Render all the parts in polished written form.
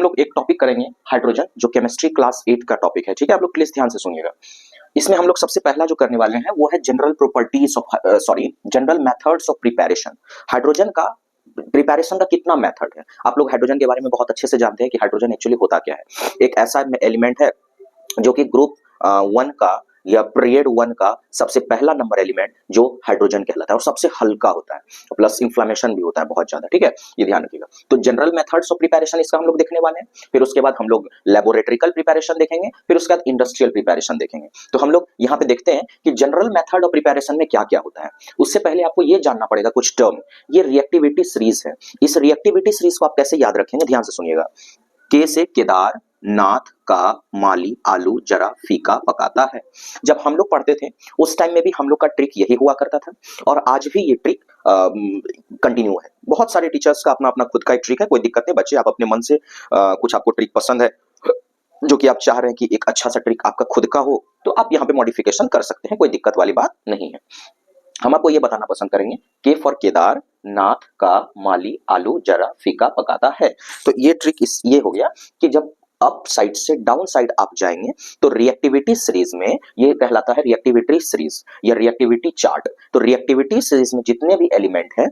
लोग एक टॉपिक करेंगे हाइड्रोजन, जो केमिस्ट्री क्लास 8 का टॉपिक है, ठीक है। आप लोग प्लीज ध्यान से सुनिएगा। इसमें हम लोग सबसे पहला जो करने वाले हैं वो है general properties of general methods of preparation. Hydrogen का प्रिपरेशन का कितना मेथड है, आप लोग हाइड्रोजन के बारे में बहुत अच्छे से जानते हैं कि हाइड्रोजन एक्चुअली होता क्या है। एक ऐसा एलिमेंट है जो कि ग्रुप 1 का या पीरियड 1 का सबसे पहला नंबर एलिमेंट जो हाइड्रोजन कहलाता है और सबसे हल्का होता है, प्लस इंफ्लेमेशन भी होता है बहुत ज्यादा, ठीक है, ये ध्यान रखिएगा। तो जनरल मेथड्स ऑफ प्रिपरेशन इसका हम लोग देखने वाले हैं, फिर उसके बाद हम लोग लैबोरेटरिकल प्रिपरेशन देखेंगे, फिर उसके बाद इंडस्ट्रियल प्रिपरेशन देखेंगे। तो हम लोग यहाँ पे देखते हैं कि जनरल मेथड ऑफ प्रिपरेशन में क्या क्या होता है। उससे पहले आपको ये जानना पड़ेगा कुछ टर्म, ये रिएक्टिविटी सीरीज है। इस रिएक्टिविटी सीरीज को आप कैसे याद रखेंगे, ध्यान से सुनिएगा। के से केदार, नाथ का माली आलू जरा फीका पकाता है। जब हम लोग पढ़ते थे उस टाइम में भी हम लोग का ट्रिक यही हुआ करता था और आज भी ये ट्रिक कंटिन्यू है। बहुत सारे टीचर्स का अपना अपना खुद का एक ट्रिक है, कोई दिक्कत नहीं बच्चे, आप अपने मन से कुछ आपको ट्रिक पसंद है जो कि आप चाह रहे हैं कि एक अच्छा सा ट्रिक आपका खुद का हो, तो आप यहाँ पे मॉडिफिकेशन कर सकते हैं, कोई दिक्कत वाली बात नहीं है। हम आपको ये बताना पसंद करेंगे के फॉर केदार, नाथ का माली आलू जरा फीका पकाता है। तो ये ट्रिक ये हो गया कि जब अप साइड से डाउन साइड आप जाएंगे तो रिएक्टिविटी सीरीज में ये कहलाता है रिएक्टिविटी सीरीज या रिएक्टिविटी चार्ट। तो रिएक्टिविटी सीरीज में जितने भी एलिमेंट हैं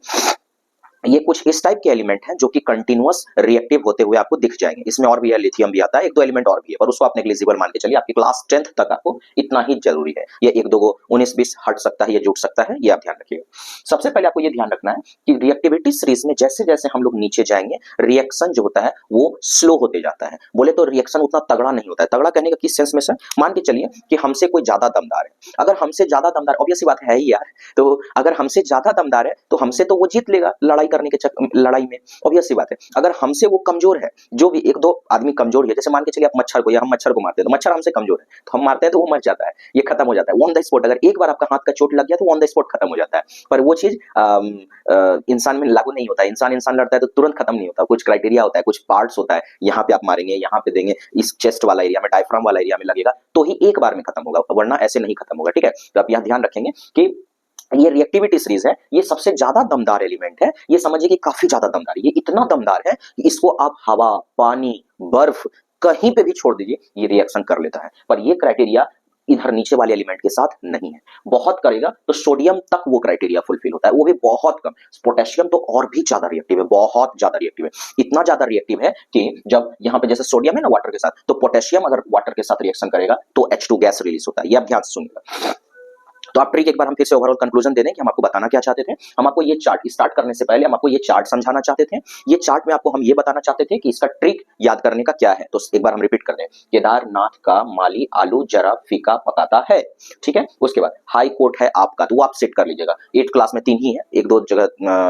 ये कुछ इस टाइप के एलिमेंट हैं जो कि कंटिन्यूअस रिएक्टिव होते हुए आपको दिख जाएंगे। इसमें और भी है, लिथियम भी आता है, एक दो एलिमेंट और भी है, पर उसको आप नेग्लिजिबल मान के चलिए, आपकी क्लास 10th तक आपको इतना ही जरूरी है। ये एक दो 19-20 हट सकता है, ये जुड़ सकता है, ये आप ध्यान रखिएगा। सबसे पहले आपको ये ध्यान रखना है कि रिएक्टिविटी सीरीज में जैसे जैसे हम लोग नीचे जाएंगे रिएक्शन जो होता है वो स्लो होते जाता है। बोले तो रिएक्शन उतना तगड़ा नहीं होता है। तगड़ा कहने का किस सेंस में सर, मान के चलिए कि हमसे कोई ज्यादा दमदार है, अगर हमसे ज्यादा दमदार, ऑब्वियस बात है ही यार, तो अगर हमसे ज्यादा दमदार है तो हमसे तो वो जीत लेगा लड़ाई करने के लड़ाई में, ऑब्वियस सी बात है। अगर हमसे वो कमजोर है, जो भी एक दो आदमी कमजोर है, जैसे मान के चलिए आप मच्छर को, या हम मच्छर को मारते हैं तो मच्छर हमसे कमजोर है तो हम मारते हैं तो वो मर जाता है, ये खत्म हो जाता है ऑन द स्पॉट। अगर एक बार आपका हाथ का चोट लग गया तो ऑन द स्पॉट खत्म हो जाता है, पर वो चीज इंसान में लागू नहीं होता है। इंसान लड़ता है तो तुरंत खत्म नहीं होता, कुछ क्राइटेरिया होता है, कुछ पार्ट्स होता है, यहाँ पे आप मारेंगे, यहाँ पे देंगे, इस चेस्ट वाला एरिया में, डायफ्राम वाला एरिया में लगेगा तो ही एक बार में खत्म होगा, वरना ऐसे नहीं खत्म होगा, ठीक है। तो आप यहाँ ध्यान रखेंगे कि ये रिएक्टिविटी सीरीज है, ये सबसे ज्यादा दमदार एलिमेंट है। ये समझिए कि काफी ज्यादा दमदार है, ये इतना दमदार है कि इसको आप हवा, पानी, बर्फ कहीं पे भी छोड़ दीजिए ये रिएक्शन कर लेता है। पर ये क्राइटेरिया इधर नीचे वाले एलिमेंट के साथ नहीं है। बहुत करेगा तो सोडियम तक वो क्राइटेरिया फुलफिल होता है, वो भी बहुत कम। पोटेशियम तो और भी ज्यादा रिएक्टिव है, बहुत ज्यादा रिएक्टिव है, इतना ज्यादा रिएक्टिव है कि जब यहाँ पे जैसे सोडियम है ना वाटर के साथ, तो पोटेशियम अगर वाटर के साथ रिएक्शन करेगा तो H2 गैस रिलीज होता है। ये आप ध्यान से सुनिएगा। तो आप ट्रिक एक बार हम फिर से ओवरऑल कंक्लूजन दे दें कि हम आपको बताना क्या चाहते थे। हम आपको ये चार्ट स्टार्ट करने से पहले हम आपको ये चार्ट समझाना चाहते थे। ये चार्ट में आपको हम ये बताना चाहते थे कि इसका ट्रिक याद करने का क्या है। तो एक बार हम रिपीट कर दें, केदारनाथ का माली आलू जरा फीका पकाता है, ठीक है। उसके बाद हाई कोर्ट है आपका, तो वो आप सेट कर लीजिएगा। 8 क्लास में 3 ही है, एक दो जगह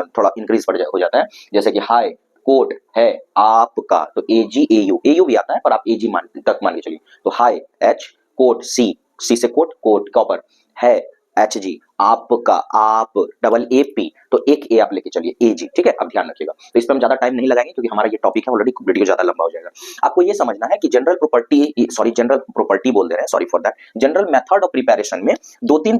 थोड़ा इंक्रीज हो जाता है, जैसे कि हाई कोर्ट है आपका, तो AG AU भी आता है पर आप AG तक मान के चलिए। तो हाई H कोर्ट C से कोर्ट कॉपर है HG आपका, आप डबल AP, तो एक A आप लेके चलिए AG, ठीक है। अब ध्यान रखिएगा, तो इस पर हम ज्यादा टाइम नहीं लगाएंगे क्योंकि हमारा ये टॉपिक है ऑलरेडी, वीडियो ज्यादा लंबा हो जाएगा। आपको ये समझना है कि जनरल प्रॉपर्टी बोल दे रहे हैं, sorry for that. General method of preparation में 2-3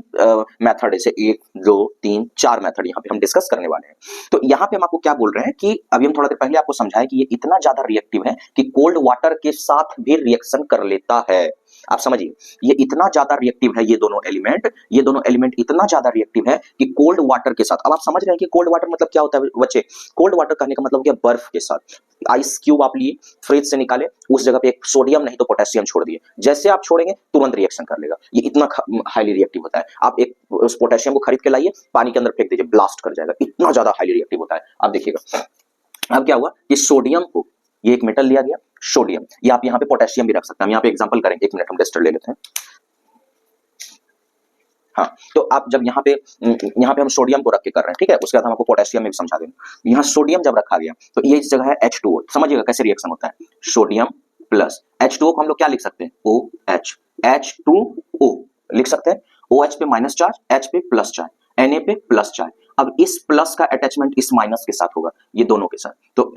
मेथड, जैसे 1 2 3 4 मेथड यहाँ पे हम डिस्कस करने वाले हैं। तो यहाँ पे हम आपको क्या बोल रहे हैं कि अभी हम थोड़ा देर पहले आपको समझाया कि ये इतना ज्यादा रिएक्टिव है कि कोल्ड वाटर के साथ भी रिएक्शन कर लेता है। आप समझिए, ये इतना ज्यादा रिएक्टिव है, ये दोनों एलिमेंट इतना ज्यादा रिएक्टिव है कि कोल्ड वाटर के साथ, अब आप समझ रहे हैं कि कोल्ड वाटर मतलब क्या होता है बच्चे। कोल्ड वाटर कहने का मतलब क्या, बर्फ के साथ। आइस क्यूब आप लिए, फ्रिज से निकाले, उस जगह पे एक सोडियम नहीं तो पोटेशियम छोड़ दिए, जैसे आप छोड़ेंगे तुरंत रिएक्शन कर लेगा। ये इतना हाईली रिएक्टिव होता है। आप एक उस पोटेशियम को खरीद के लाइए, पानी के अंदर फेंक दीजिए, ब्लास्ट कर जाएगा, इतना ज्यादा हाईली रिएक्टिव होता है। आप देखिएगा अब क्या हुआ कि सोडियम को, ये एक मेटल लिया गया सोडियम, या आप यहाँ पे पोटेशियम भी रख सकते हैं। हम यहाँ पे एग्जांपल करेंगे, 1 मिनट हम टेस्टर ले लेते हैं। हाँ, तो आप जब यहाँ पे हम सोडियम को रख के कर रहे हैं, ठीक है, उसके बाद हम आपको पोटेशियम में भी समझा देंगे। यहाँ सोडियम जब रखा गया तो ये इस जगह है H2O, समझिएगा कैसे रिएक्शन होता है। सोडियम प्लस H2O को हम लोग क्या लिख सकते हैं, OH, H2O लिख सकते हैं। OH पे माइनस चार्ज, H पे प्लस चार्ज, Na पे प्लस चार्ज। अब इस प्लस का अटैचमेंट इस माइनस के साथ होगा, ये दोनों के साथ, तो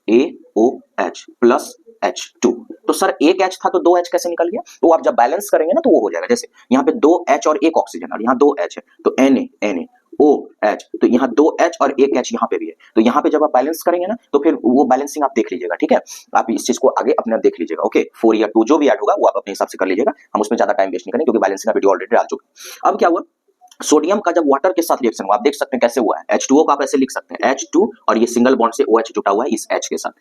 NaOH प्लस H2। तो सर एक H था तो 2H कैसे निकल गया, तो आप जब बैलेंस करेंगे ना तो वो हो जाएगा। जैसे यहाँ पे 2H और एक ऑक्सीजन, और यहाँ 2H है तो Na ओ एच, तो यहाँ 2 एच और 1 एच यहाँ पे भी है, तो यहाँ पे जब आप बैलेंस करेंगे ना तो फिर वो बैलेंसिंग आप देख लीजिएगा, ठीक है। आप इस चीज को आगे अपने आप देख लीजिएगा, ओके। 4 या 2 जो भी ऐड होगा वो आप अपने हिसाब से कर लीजिएगा, हम उसमें ज्यादा टाइम वेस्ट नहीं करेंगे क्योंकि बैलेंसिंग का वीडियो ऑलरेडी डाल चुके हैं। अब क्या हुआ, सोडियम का जब वाटर के साथ रिएक्शन हुआ, आप देख सकते हैं कैसे हुआ है, H2O को आप ऐसे लिख सकते हैं H2 और ये सिंगल बॉन्ड से OH जुटा हुआ है इस H के साथ।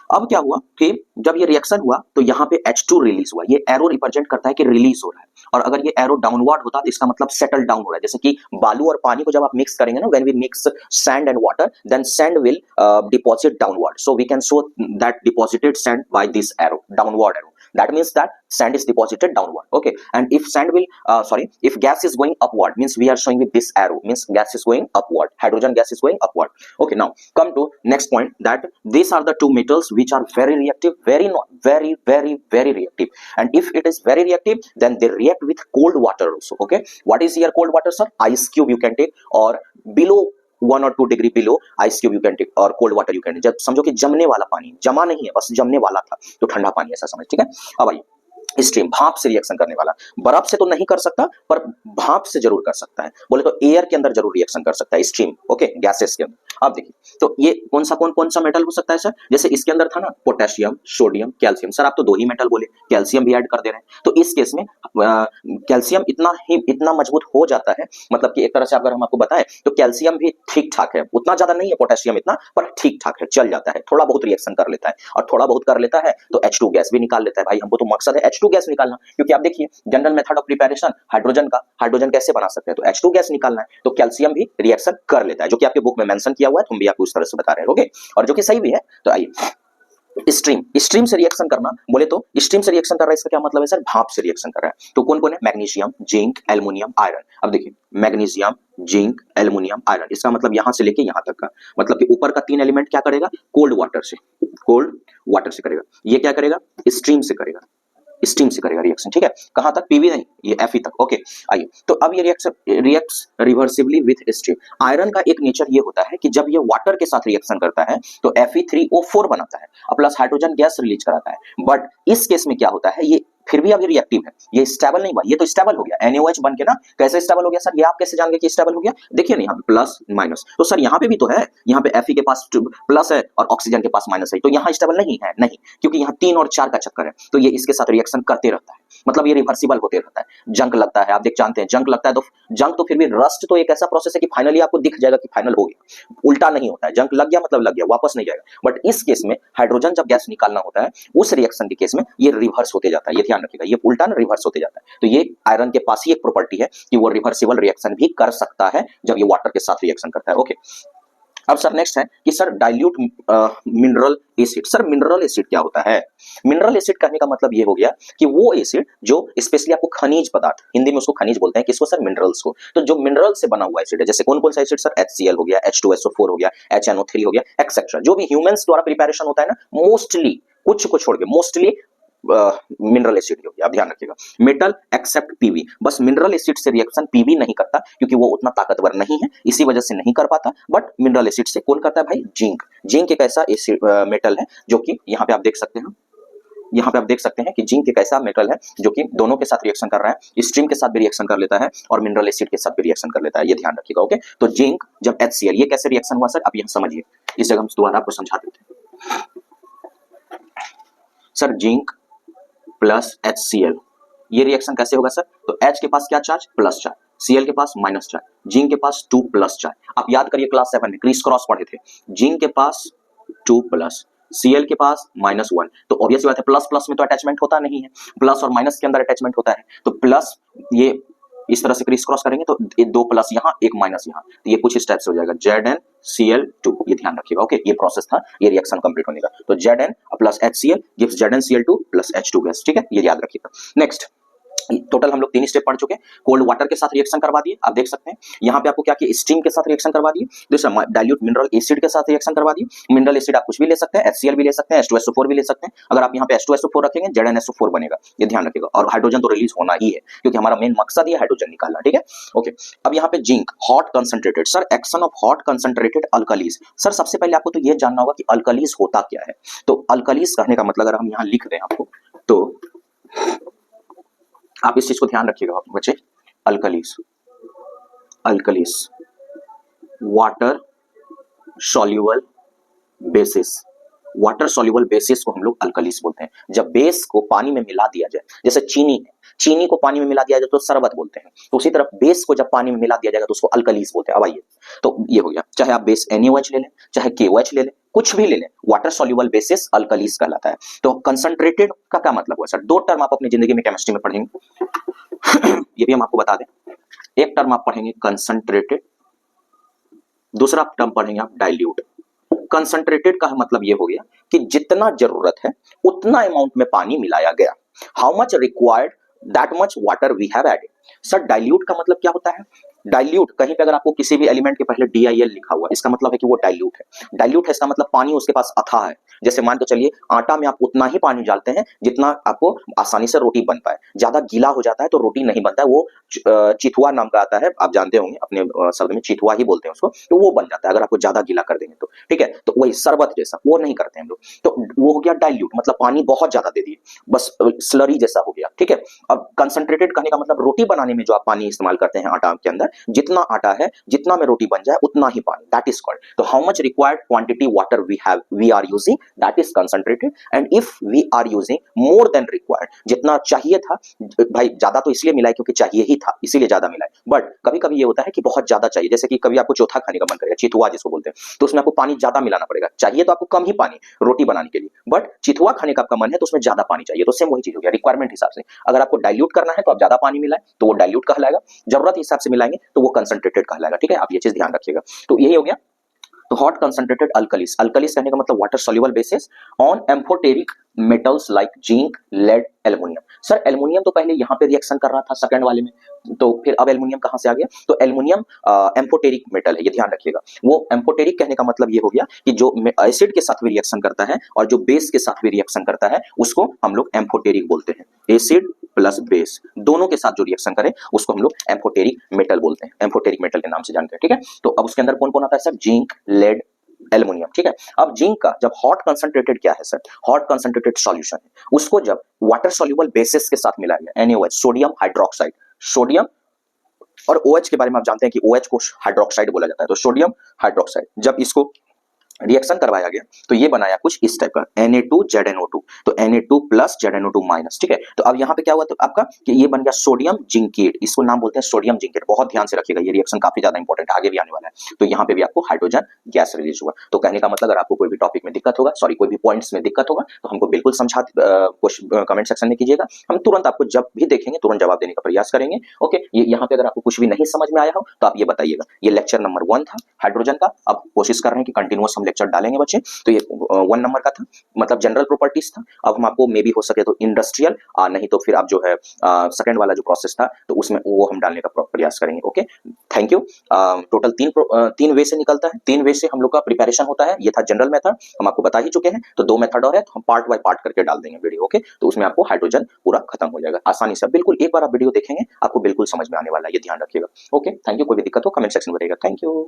अब क्या हुआ कि जब ये रिएक्शन हुआ तो यहाँ पे H2 रिलीज हुआ, ये एरो रिप्रेजेंट करता है कि रिलीज हो रहा है, और अगर ये एरो डाउनवर्ड होता तो इसका मतलब सेटल डाउन हो रहा है। जैसे कि बालू और पानी को जब आप मिक्स करेंगे ना, when we mix sand and water then sand will deposit downward, so we can show that deposited sand by this arrow, downward arrow, that means that sand is deposited downward, okay. And if sand will if gas is going upward means we are showing with this arrow means gas is going upward, hydrogen gas is going upward, okay. Now come to next point, that these are the two metals which are very reactive, very reactive, and if it is very reactive then they react with cold water also, okay. What is here cold water, sir? Ice cube you can take, or below 1 or 2 degree below ice cube you can take, और cold water you can take. जब समझो कि जमने वाला पानी, जमा नहीं है बस जमने वाला था तो ठंडा पानी ऐसा समझ, ठीक है। अब आइए स्ट्रीम, भाप से रिएक्शन करने वाला, बर्फ से तो नहीं कर सकता पर भाप से जरूर कर सकता है, बोले तो एयर के अंदर जरूर रिएक्शन कर सकता है स्ट्रीम, ओके, गैसेस के अंदर। अब देखिए तो ये कौन सा मेटल हो सकता है सर, जैसे इसके अंदर था ना पोटेशियम, सोडियम, कैल्शियम, सर आप तो 2 ही मेटल बोले, कैल्शियम भी ऐड कर दे रहे हैं, तो इस केस में कैल्शियम इतना मजबूत हो जाता है, मतलब कि एक तरह से अगर हम आपको बताएं तो कैल्शियम भी ठीक ठाक है, उतना ज्यादा नहीं है पोटेशियम इतना, पर ठीक ठाक है, चल जाता है, थोड़ा बहुत रिएक्शन कर लेता है, और थोड़ा बहुत कर लेता है तो H2 गैस भी निकाल लेता है। भाई हमको तो मकसद है H2 गैस निकालना, क्योंकि आप देखिए general method of preparation hydrogen कैसे बना सकते हैं, तो H2 गैस निकालना है, तो कैल्शियम भी रिएक्शन कर लेता है, जो कि आपके बुक में मेंशन किया हुआ है, तुम भी आपको उस तरह से बता रहे होगे, और जो कि सही भी है। तो आइए स्ट्रीम से रिएक्शन करना, बोले तो स्ट्रीम से रिएक्शन कर रहा है, इसका क्या मतलब है सर, भाप से रिएक्शन कर रहा है, तो कौन कौन है, मैग्नीशियम, जिंक, एल्युमिनियम, आयरन। अब देखिए मैग्नीशियम, जिंक, एल्युमिनियम, आयरन, इसका मतलब यहां से लेके यहां तक का, मतलब कि ऊपर का 3 एलिमेंट क्या करेगा, कोल्ड वाटर से करेगा, ये क्या करेगा, स्ट्रीम से करेगा रिएक्शन, ठीक है। कहां तक, पीवी नहीं, ये Fe तक, ओके। आइए तो अब ये reacts reversibly with stream. Iron का एक नेचर ये होता है कि जब ये वाटर के साथ रिएक्शन करता है तो Fe3O4 बनाता है और प्लस हाइड्रोजन गैस रिलीज कराता है, बट इस केस में क्या होता है, ये फिर भी अभी रिएक्टिव है, ये स्टेबल नहीं हुआ, ये तो स्टेबल हो गया, NaOH बन के ना, कैसे स्टेबल हो गया सर, ये आप कैसे जान गए कि स्टेबल हो गया, देखिए ना यहाँ पे प्लस माइनस, तो सर यहाँ पे भी तो है, यहाँ पे Fe के पास प्लस है और ऑक्सीजन के पास माइनस है, तो यहाँ स्टेबल नहीं है, नहीं, क्योंकि यहाँ 3 और 4 का चक्कर है, तो ये इसके साथ रिएक्शन करते रहता है, मतलब ये रिवर्सिबल होते रहता है। जंक लगता है, आप देख जानते हैं जंक लगता है, तो जंक तो फिर भी, रस्ट तो एक ऐसा प्रोसेस है कि फाइनली आपको दिख जाएगा कि फाइनल हो गया, उल्टा नहीं होता है, जंक लग गया मतलब लग गया, वापस नहीं जाएगा, बट इस केस में हाइड्रोजन जब गैस निकालना होता है उस रिएक्शन के केस में ये रिवर्स होते जाता है, ये ध्यान रखिएगा, ये उल्टा रिवर्स होते जाता है, तो ये आयरन के पास ही एक प्रॉपर्टी है कि वो रिवर्सिबल रिएक्शन भी कर सकता है जब ये वाटर के साथ रिएक्शन करता है, ओके। अब सर नेक्स्ट है कि sir dilute mineral acid, sir mineral acid क्या होता है, मिनरल एसिड कहने का मतलब ये हो गया कि वो एसिड जो स्पेशली आपको खनिज पदार्थ, हिंदी में उसको खनिज बोलते हैं, किसको सर, मिनरल्स को, तो जो मिनरल से बना हुआ एसिड है, जैसे कौन कौन सा एसिड सर, HCl हो गया, H2SO4 हो गया, HNO3 हो गया, एक्सेट्रा, जो भी ह्यूमंस द्वारा प्रिपरेशन होता है ना, मोस्टली, कुछ को छोड़ के मोस्टली मिनरल एसिड हो गया, आप ध्यान रखिएगा। मेटल एक्सेप्ट पीवी, बस मिनरल एसिड से रिएक्शन पीवी नहीं करता क्योंकि वो उतना ताकतवर नहीं है, इसी वजह से नहीं कर पाता, बट मिनरल एसिड से कौन करता है भाई, जिंक एक ऐसा मेटल है जो कि यहाँ पे आप देख सकते हैं, यहाँ पे आप देख सकते हैं कि जिंक एक ऐसा मेटल है जो कि दोनों के साथ रिएक्शन कर रहा है, स्ट्रीम के साथ भी रिएक्शन कर लेता है और मिनरल एसिड के साथ भी रिएक्शन कर लेता है, ये ध्यान रखिएगा, ओके। तो जिंक जब HCl, ये कैसे रिएक्शन हुआ सर, आप यहाँ समझिए, इस जगह हम दोबारा आपको समझा देते हैं सर, जिंक प्लस HCl, ये रिएक्शन कैसे होगा सर, तो H के पास क्या चार्ज, प्लस चार्ज, Cl के पास माइनस चार्ज, जिंक के पास 2 प्लस चार्ज, आप याद करिए क्लास 7 में क्रिस क्रॉस पढ़े थे, जिंक के पास 2 प्लस, Cl के पास -1, तो ऑब्वियस बात है प्लस प्लस में तो अटैचमेंट होता नहीं है, प्लस और माइनस के अंदर अटैचमेंट होता है, तो प्लस ये इस तरह से क्रिस क्रॉस करेंगे तो 2 प्लस यहाँ 1 माइनस यहाँ, तो ये कुछ इस टाइप से हो जाएगा ZnCl2, ये ध्यान रखिएगा, ओके। ये प्रोसेस था, ये रिएक्शन कंप्लीट होने का, तो Zn plus HCl gives ZnCl2 plus H2 gas, ठीक है, ये याद रखिएगा। नेक्स्ट टोटल हम लोग 3 स्टेप पढ़ चुके हैं, कोल्ड वाटर के साथ रिएक्शन करवा दिए, आप देख सकते हैं यहाँ पे आपको क्या किया, स्टीम के साथ रिएक्शन करवा दिए, दूसरा डाइल्यूट मिनरल एसिड के साथ रिएक्शन करवा दिए, मिनरल एसिड आप कुछ भी ले सकते हैं, HCl भी ले सकते हैं, H2SO4 भी ले सकते हैं, अगर आप यहाँ पे H2SO4 रखेंगे ZnSO4 बनेगा, ये ध्यान रखिएगा, और हाइड्रोजन तो रिलीज होना ही है क्योंकि हमारा मेन मकसद ये हाइड्रोजन निकालना, ठीक है, ओके। अब यहाँ पे zinc hot concentrated, sir action of hot concentrated alkalis, sir सबसे पहले आपको तो ये जानना होगा कि अल्कलीज होता क्या है, तो अल्कलीज कहने का मतलब अगर हम यहाँ लिख दें आपको, तो आप इस चीज को ध्यान रखिएगा बच्चे, alkalis water soluble basis. Water soluble basis को हम लोग अल्कलीस बोलते हैं। जब बेस को पानी में मिला दिया जाए, जैसे चीनी है, चीनी को पानी में मिला दिया जाए तो शरबत बोलते हैं, तो उसी तरह बेस को जब पानी में मिला दिया जाएगा तो उसको अल्कलीस बोलते हैं। अब आइए, तो ये हो गया, चाहे आप बेस NaOH ले लें, चाहे KOH ले लें, कुछ भी ले लें, वाटर सॉल्युबल बेसिस अल्कलीस कहलाता है। तो कंसंट्रेटेड का क्या मतलब हुआ सर? दो टर्म आप अपनी जिंदगी में केमिस्ट्री में पढ़ेंगे, ये भी हम आपको बता दें। एक टर्म आप पढ़ेंगे कंसंट्रेटेड, दूसरा टर्म पढ़ेंगे आप डाइल्यूट। कंसंट्रेटेड का मतलब ये हो गया कि जितना जरूरत है उतना अमाउंट में पानी मिलाया गया, how much required that much water we have added. Sir dilute का मतलब क्या होता है? डाइल्यूट, कहीं पे अगर आपको किसी भी एलिमेंट के पहले DIL लिखा हुआ, इसका मतलब है कि वो डाइल्यूट है। डाइल्यूट है इसका मतलब पानी उसके पास अथाह है। जैसे मान के चलिए आटा में आप उतना ही पानी डालते हैं जितना आपको आसानी से रोटी बन पाए। ज्यादा गीला हो जाता है तो रोटी नहीं बनता है, वो चिथुआ नाम का आता है, आप जानते होंगे, अपने शब्द में चिथुआ ही बोलते हैं उसको, तो वो बन जाता है अगर आपको ज्यादा गीला कर देंगे तो। ठीक है, तो वही शरबत जैसा वो नहीं करते हम लोग, तो वो हो गया डाइल्यूट, मतलब पानी बहुत ज्यादा दे दिए, बस स्लरी जैसा हो गया। ठीक है, अब कंसंट्रेटेड कहने का मतलब रोटी बनाने में जो आप पानी इस्तेमाल करते हैं आटा के अंदर, जितना आटा है जितना में रोटी बन जाए उतना ही पानी, दैट इज कॉल्ड। तो how much required quantity water we are using, that is concentrated. And if we are using more than required, जितना चाहिए था, भाई ज्यादा तो इसलिए मिला है क्योंकि चाहिए ही था इसीलिए ज्यादा मिला है, बट कभी कभी ये होता है कि बहुत ज्यादा चाहिए, जैसे कि कभी आपको चौथा खाने का मन करेगा, चितुआ जिसको बोलते हैं, तो उसमें आपको पानी ज्यादा मिलाना पड़ेगा। चाहिए तो आपको कम ही पानी रोटी बनाने के लिए, बट चितुआ खाने का आपका मन है तो उसमें ज्यादा पानी चाहिए, तो सेम वही चीज हो गया रिक्वायरमेंट हिसाब से। अगर आपको डाइल्यूट करना है तो आप ज्यादा पानी मिलाएं तो वो डाइल्यूट कहलाएगा, जरूरत हिसाब से मिलाएंगे तो वो कंसंट्रेटेड कहलाएगा। ठीक है, आप ये चीज ध्यान रखिएगा। तो यही हो गया। तो हॉट कंसंट्रेटेड अल्कलीस, अल्कलीस कहने का मतलब water soluble bases on amphoteric metals like zinc, lead, aluminium. Sir aluminium तो पहले यहाँ पे रिएक्शन कर रहा था सेकंड वाले में, तो फिर अब एल्युमिनियम कहां से आ गया? तो एल्युमिनियम एम्फोटेरिक मेटल है, ये ध्यान रखिएगा। वो एम्फोटेरिक कहने का मतलब ये हो गया कि जो एसिड के साथ भी रिएक्शन करता है और जो बेस के साथ भी रिएक्शन करता है उसको हम लोग एम्फोटेरिक बोलते हैं। एसिड प्लस बेस दोनों के साथ जो रिएक्शन करे उसको हम लोग एम्फोटेरिक मेटल बोलते हैं, एम्फोटेरिक मेटल के नाम से जानते हैं। ठीक है, तो अब उसके अंदर कौन कौन आता है सर? Zinc, lead, aluminium. ठीक है, अब जिंक का जब हॉट कंसंट्रेटेड क्या है सर? हॉट कंसंट्रेटेड सॉल्यूशन है, उसको जब वाटर सॉल्युबल बेसिस के साथ मिलाया गया, NaOH, सोडियम हाइड्रोक्साइड, सोडियम और OH के बारे में आप जानते हैं कि OH को हाइड्रोक्साइड बोला जाता है, तो सोडियम हाइड्रोक्साइड जब इसको रिएक्शन करवाया गया तो ये बनाया कुछ इस टाइप का Na2ZNO2, तो Na2 प्लस ZNO2 माइनस। ठीक है, तो अब यहाँ पे क्या हुआ तो आपका कि ये बन गया सोडियम जिंकेट, इसको नाम बोलते हैं सोडियम जिंकेट। बहुत ध्यान से रखिएगा, ये रिएक्शन काफी ज्यादा इंपॉर्टेंट आगे भी आने वाला है। तो यहाँ पे भी आपको हाइड्रोजन गैस रिलीज हुआ। तो कहने का मतलब अगर आपको कोई भी टॉपिक में दिक्कत होगा, सॉरी कोई भी पॉइंट्स में दिक्कत होगा तो हमको बिल्कुल समझा कमेंट सेक्शन में कीजिएगा, हम तुरंत आपको जब भी देखेंगे तुरंत जवाब देने का प्रयास करेंगे। ओके, ये यहाँ पे अगर आपको कुछ भी नहीं समझ में आया हो तो आप ये बताइएगा। ये लेक्चर नंबर 1 था हाइड्रोजन का, अब कोशिश कर रहे हैं कि कंटिन्यूअस हम लेक्चर डालेंगे बच्चे। तो ये 1 नंबर का था, मतलब जनरल प्रॉपर्टीज था। अब हम आपको मे बी हो सके तो इंडस्ट्रियल, नहीं तो फिर आप जो है सेकंड वाला जो प्रोसेस था तो उसमें वो हम डालने का प्रयास करेंगे। Okay, thank you. टोटल 3 वे से निकलता है, 3 वे से हम लोग का प्रिपरेशन होता है। ये था जनरल मेथड, हम आपको बता ही चुके हैं। तो 2 मेथड और है तो हम पार्ट बाय पार्ट करके डाल देंगे वीडियो। ओके, तो उसमें आपको हाइड्रोजन पूरा खत्म हो जाएगा आसानी से। बिल्कुल एक बार आप वीडियो देखेंगे आपको बिल्कुल समझ में आने वाला है, ये ध्यान रखिएगा। Okay, thank you. कोई भी दिक्कत हो कमेंट सेक्शन में बताइएगा। Thank you.